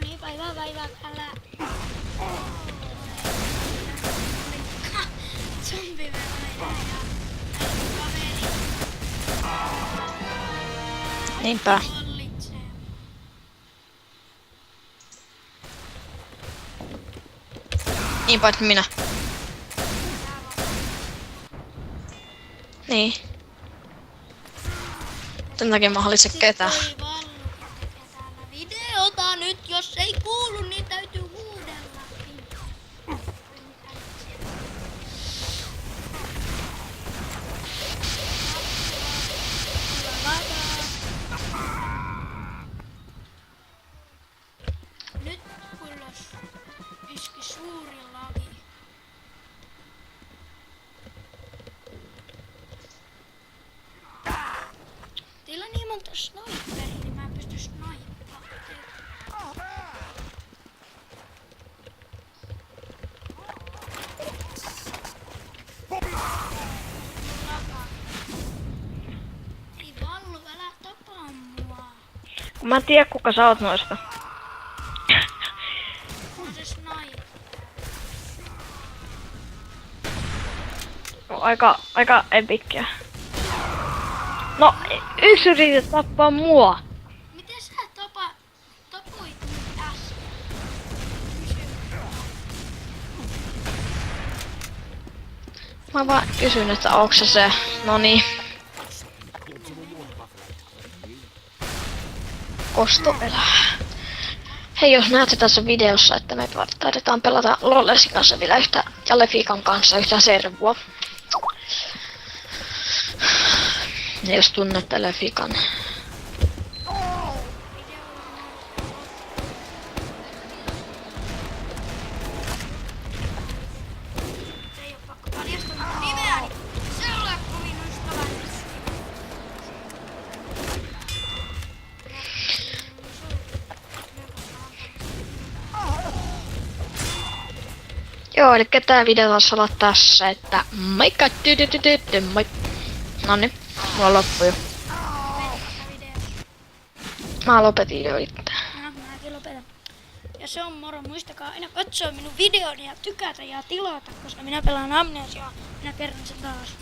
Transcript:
niin, päivää täällä. Zombi venäjä ja kaveri. Niinpä. Vallitsee. Niin paitsi minä. Niin. Tän takia mä hallitse ketään. Toi Vallu tekee täällä videota nyt, jos ei kuulu, niin täytyy huudella. Nyt kullos iski suuri lagi. Teillä on niin monta sniperia, niin mä en pysty snipaamaan. Ei Vallu, älä tapaa mua. Mä en tiedä kuka sä oot noista. On se sniper. Aika epikkiä. No, yksi yritit tappaa mua. Miten sä tapoit mut äsken? Kysy. Mä vaan kysyn, että onks se. Noniin. Kosto elää. Hei, jos näette tässä videossa, että me taidetaan pelata Lollesin kanssa vielä ja Lefikan kanssa yhtä servua. Ja jos tunnette Lefikan. Ei oo pakko paljastaa mun nimeäni. Se ei ole kovin ystävällistä. Joo, eli tää video taas olla tässä, että moikka moi. Noniin, mulla loppu jo. Mä lopetin jo itse. Mäkin lopetan. Ja se on moro. Muistakaa aina katsoa minun videoni ja tykätä ja tilata, koska minä pelaan Amnesiaa. Minä kerron sen taas.